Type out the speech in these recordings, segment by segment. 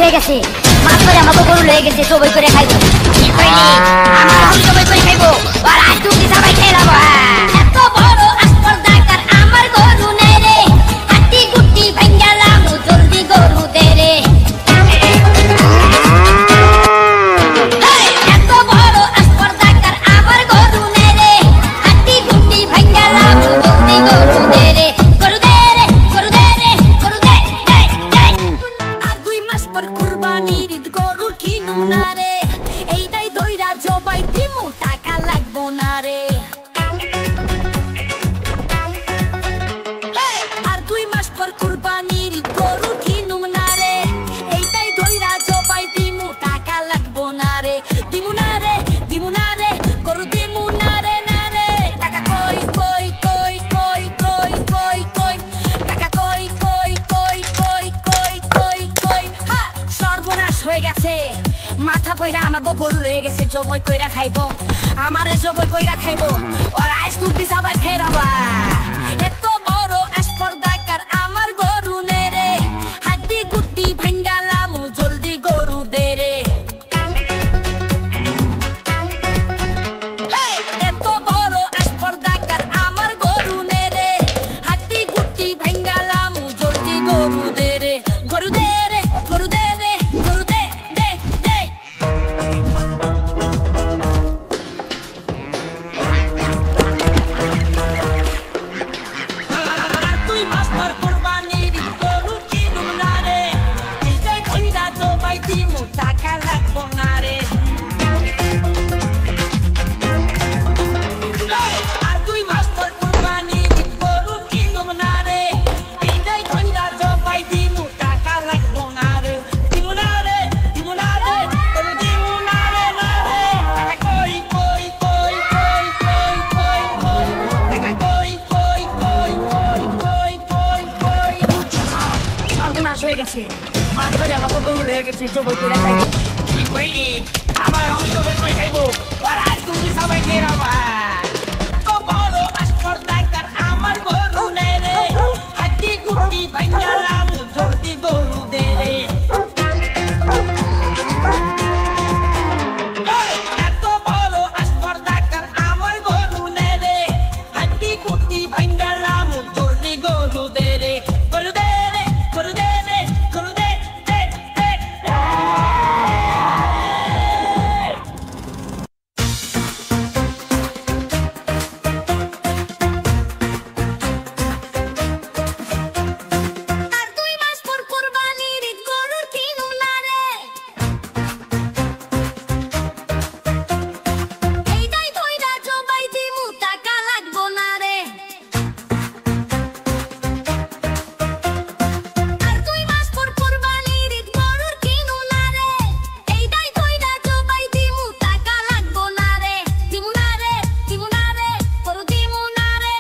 হয়ে গেছে মাছ ধরে আমাকে গরু লয়ে গেছে জবাই করে খাইবো কি কইলি আমার গরু জবাই করে খাইবো আর আজ তুমি সবাই খেয়ে নাও এত বড় আসপর্দাকার আমার গরু নেই রে হাতি গুটি ভাঙ্গালাম জলদি গরু দে রে এত বড় আসপর্দাকার আমার গরু নেই রে হাতি গুটি ভাঙ্গালাম জলদি গরু দে রে গরু দে রে গরু দে রে গরু দে দে দে আর 2 মাস পর কুরবানির গরু কিনু না রে এইটাই দইরা জবাই দিমু টাকা লাগবো না রে আর 2 মাস পর কুরবানির গরু কিনু না রে এইটাই দইরা জবাই দিমু টাকা লাগবো না রে দিমু না রে গরু দিমু না রে টাকা কই কই কই কই কই কই কই টাকা কই কই কই কই কই কই কই হা সর্বনাশ হয়ে গেছে মাথা কইরা আমার গরু রয়ে গেছে জবাই কইরা খাইবো আমারে জবাই কইরা খাইবো আর আজ তুমি সবাই ফেরাবা এত বড় আসপর্দাকার আমার গরু নে রে হাতি গুটি ভাঙ্গালাম জলদি গরু দে রে এত বড় আসপর্দাকার আমার গরু নে রে হাতি গুটি ভাঙ্গালাম জলদি গরু দে রে গরু দে রে গরু দে রে গরু দে দে দে আর 2 মাস পর কুরবানির গরু কিনু না রে এইটাই কইরা জবাই দিমু টাকা লাগবো না রে আর 2 মাস পর কুরবানির গরু কিনু না রে এইটাই কইরা জবাই দিমু টাকা লাগবো না রে দিমু না রে গরু দিমু না রে টাকা কই কই কই কই কই কই কই টাকা কই কই কই কই কই কই কই সর্বনাশ হয়ে গেছে মাছ ধরে আমাকে গরু লয়ে গেছে জবাই করে খাইবো কি কইলি আমার জবাই করে খাইবো আর আজ তুমি সবাই খেয়ে নাও তো বড় আসপর্দাকার আমার গরু নেই রে হাতি গুটি ভাঙ্গালাম জলদি গরু দে রে এত বড় আসপর্দাকার আমার গরু নেই রে হাতি গুটি ভাঙ্গালাম জলদি গরু দে রে গরু দে রে গরু দে রে গরু দে দে দে আর 2 মাস পর কুরবানির গরু কিনু না রে এইটাই দইরা জবাই দিমু টাকা লাগবো না রে আর 2 মাস পর কুরবানির গরু কিনু না রে এইটাই দইরা জবাই দিমু টাকা লাগবো না রে দিমু না রে গরু দিমু না রে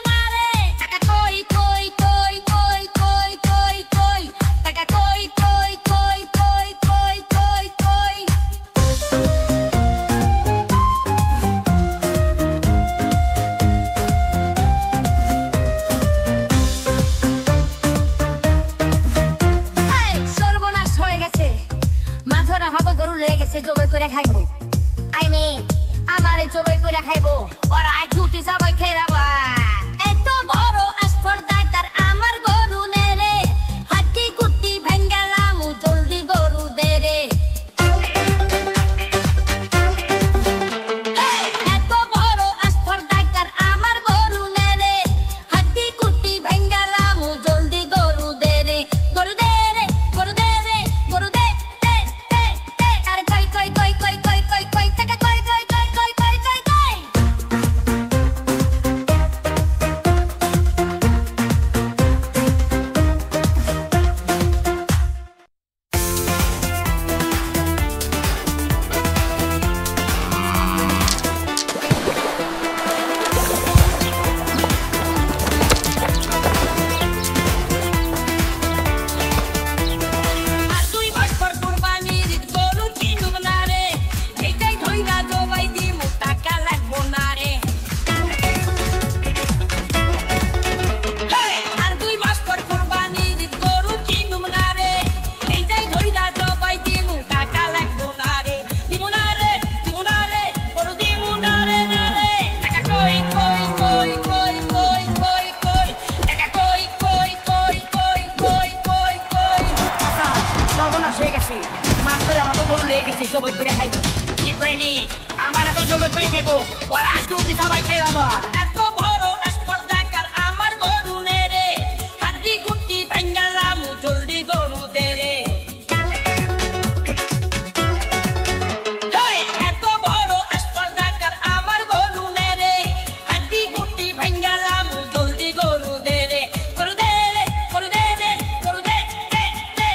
টাকা কই কই কই কই কই কই কই টাকা কই কই কই কই কই কই কই সর্বনাশ হয়ে গেছে মাথা হবে গরু লেগে গেছে জবাই করে খাইবো আমারে জবাই করে খাইবো আর আজ ছুটি সবাই খেরাবা এত বড় আসপর্দাকার আমার গরু নে রে হাতি গুটি ভাঙ্গালাম জলদি গরু দে রে এত বড় আসপর্দাকার আমার গরু নে রে হাতি গুটি ভাঙ্গালাম জলদি গরু দে রে গরু দে রে গরু দে রে গরু দে দে দে দে আরে কই কই কই কই কই কই কই টাকা কই কই কই কই কই কই কই সর্বনাশ হয়ে গেছে মাছ ধরে আমাকে গরু লেগে গেছে জবাই করে খাইবো কি করিনি আমার এত জবাই করে খাইবো ওরা আজকে অব্দি সবাই খেয়ে যাবো এত বড় স্পর্ধাকার আমার গরু নেড়ে হাড্ডি গুটি ভাঙ্গালাম জলদি গরু দেরে এত বড় স্পর্ধাকার আমার গরু নেড়ে হাড্ডি গুটি ভাঙ্গালাম জলদি গরু দেরে গরু দেরে গরু দেরে গরু দে দে দে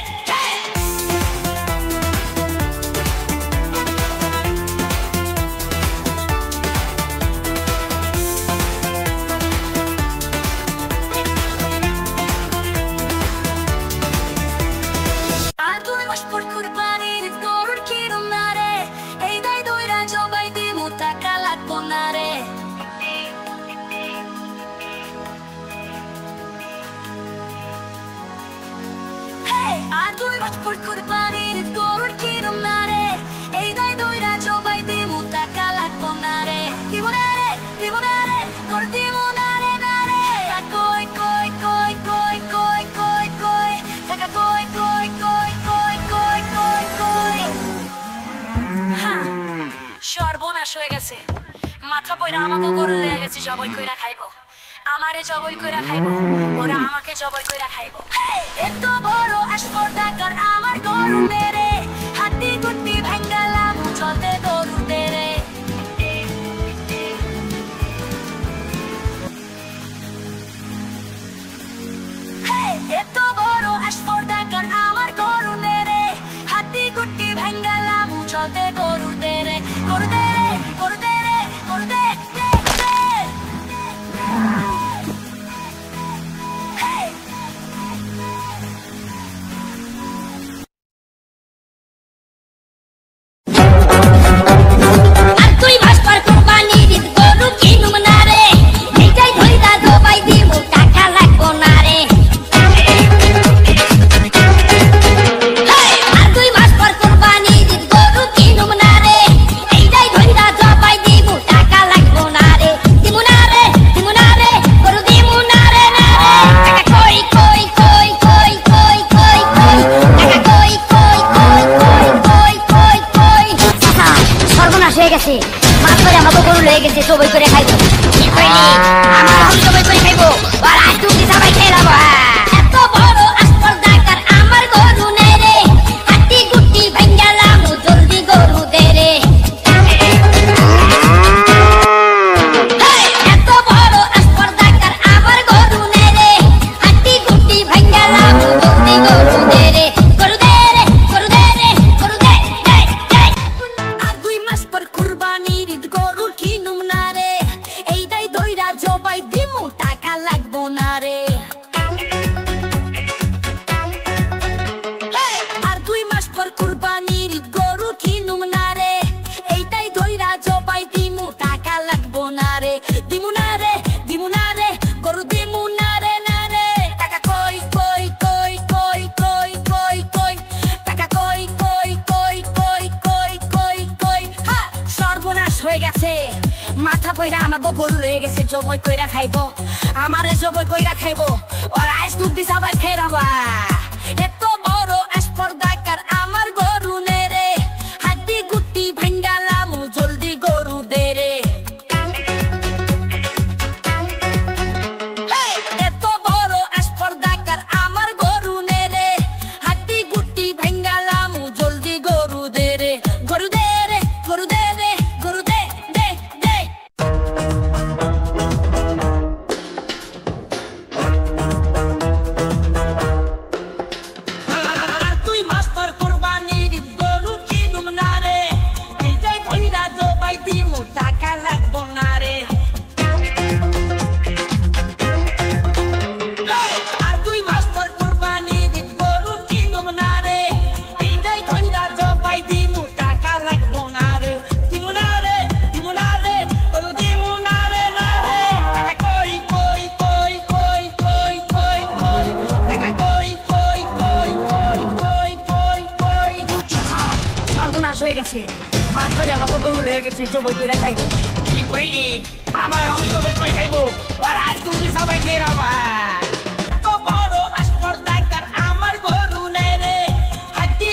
সর্বনাশ হয়ে গেছে মাথা পয়রা আমাকে গরু লেগে গেছে জবাই কইরা খাইবো আমারে জবাই কইরা খাইবো ওরা আমাকে জবাই কইরা খাইবো এত বড় স্পর্ধাকার আমার গরু মেরে হাড্ডি গুটি ভাঙ্গালাম চলতে গরু দেরে এত বড় স্পর্ধাকার আমার গরু মেরে হাড্ডি গুটি ভাঙ্গালাম চলতে গরু দেরে গরু দেরে গরু দেরে গরু দে দে দে মাছ ধরে আমাকে গরু লেগে গেছে জবাই করে খাইবো কি কইলি আমার গরু জবাই করে খাইবো আর আজ তুমি সবাই খেয়ে যাবো এত বড় স্পর্ধাকার আমার গরু নেড়ে হাড্ডি গুটি ভাঙ্গালাম জলদি গরু দেরে এত বড় স্পর্ধাকার আমার গরু নেড়ে হাড্ডি গুটি ভাঙ্গালাম জলদি গরু দেরে গরু দেরে গরু দেরে গরু দে দে দে আর 2 মাস পর কুরবানির গরু কিনুম না রে এইটাই দইরা জবাই দিমু টাকা লাগবো না রে আর 2 মাস পর কুরবানির গরু কিনুম না রে এইটাই দইরা জবাই দিমু টাকা লাগবো না রে দিমু না রে দিমু না রে গরু দিমু না রে না রে টাকা কই কই কই কই কই কই কই টাকা কই কই কই কই কই কই কই হা সর্বনাশ হয়ে গেছে মাথা পয়রা আমাকে গরু লেগে গেছে জবাই কইরা খাইবো আমারে জবাই কইরা খাইবো আর আজ তুমি সবাই খেয়ে যাবো এত বড় স্পর্ধাকার আমার গরু নেড়ে হাড্ডি গুটি ভাঙ্গালাম জলদি গরু দেরে এত বড় স্পর্ধাকার আমার গরু নেড়ে হাড্ডি গুটি ভাঙ্গালাম জলদি গরু দেরে গরু দেরে গরু দেরে গরু দে দে দে তুই মাস্টার কুরবানির গরু কিনুম না রে এইটাই কইরা জবাই দিমু টাকা লাগবো না রে আর 2 মাস্টার কুরবানির গরু কিনুম না রে এইটাই কইরা জবাই দিমু টাকা লাগবো না রে দিমু না রে দিমু না রে গরু দিমু না রে না রে টাকা কই কই কই কই কই কই কই টাকা কই কই কই কই কই কই কই সর্বনাশ হয়ে গেছে মাছ ধরে আমাকে গরু লেগে গেছে জবাই করে খাইবো কি কইলি আমার আমি জবাই করে খাইবো আর আজ তুমি সবাই খেয়ে যাবো এত বড় স্পর্ধাকার আমার গরু নেড়ে হাড্ডি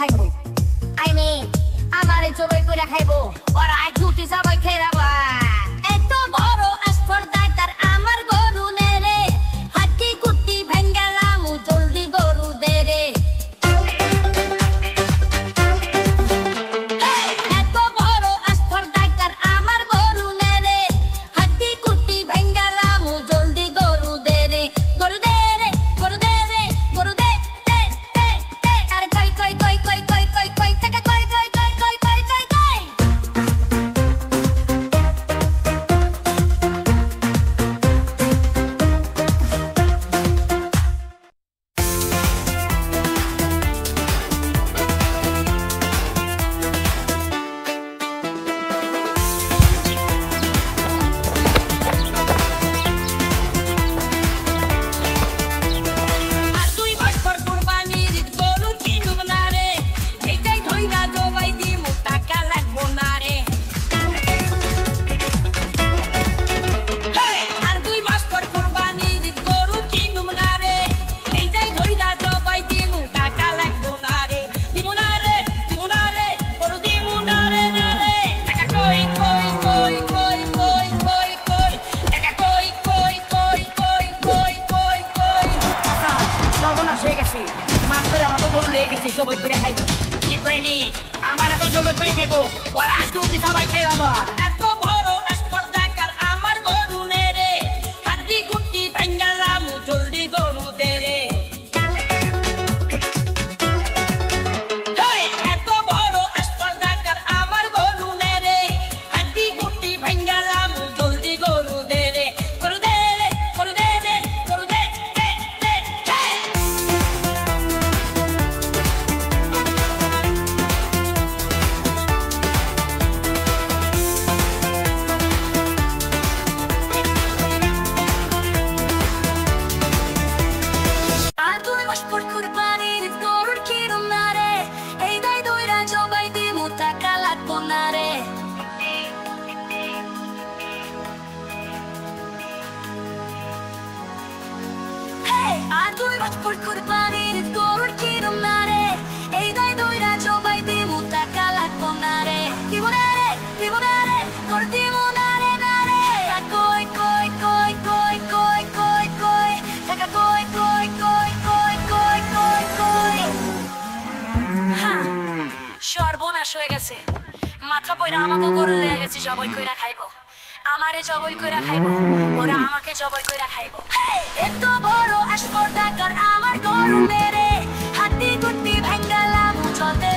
খাইবো আমারে জবাই করে খাইবো ওরা দুটি সবাই খেলাবা এত বড় আস্পর্ধাটার আমার গরু নেরে হাতি কুটি ভেঙ্গালাম জলদি গরু দেরে এত বড় আস্পর্ধাটার আমার গরু নেরে হাতি কুটি ভেঙ্গালাম জলদি গরু দেরে গরু দেরে গরু দেরে গরু দে দে দে দে আরে কই কই কই কই কই কই কই টাকা কই কই কই কই কই কই কই আর দুই মাস পর কুরবানির ঈদ গরু কিনুম না রে এইটাই ধইরা জবাই দিমু টাকা লাগবো না রে আর দুই মাস পর কুরবানির ঈদ গরু কিনুম না রে এইটাই ধইরা জবাই দিমু টাকা লাগবো না রে দিমু না রে গরু দিমু না রে টাকা কই কই কই কই কই কই কই টাকা কই কই কই কই কই কই কই সর্বনাশ হয়ে গেছে মাছ ধরে আমাকে গরু লেগে গেছে জবাই করে খাইবো কি কইনি আমার তো জবাই করে দেবো ওরা দুটি সবাই খেলাবো এত বড় আস্পর্ধাকার আমার গরু নেরে হাতি কুটি ভেঙ্গালাম জলদি গরু দেরে এত বড় আস্পর্ধাকার আমার গরু নেরে হাতি কুটি ভেঙ্গালাম জলদি গরু দেরে গরু দেরে গরু দেরে গরু দে দে দে আর দুই মাস পর কুরবানির ঈদ গরুর কিনুম না রে এইটাই ধইরা জবাই দিমু টাকা লাগবো না রে আর দুই মাস পর কুরবানির ঈদ গরুর কিনুম না রে এইটাই ধইরা জবাই দিমু টাকা লাগবো না রে দিব না রে গরু দিব না রে কই কই কই কই কই কই কই টাকা কই কই কই কই কই কই কই হ্যাঁ সর্বনাশ হয়ে গেছে মাথা পয়রা আমাকে গরু লেগে গেছে জবাই কইরা খাইবো আমারে জবাই কইরা খাইবো ওরা আমাকে জবাই কইরা খাইবো এত বড় আস্পর্ধাকার আমার গরু মেরে হাতি কুটি ভেঙ্গালাম চলতে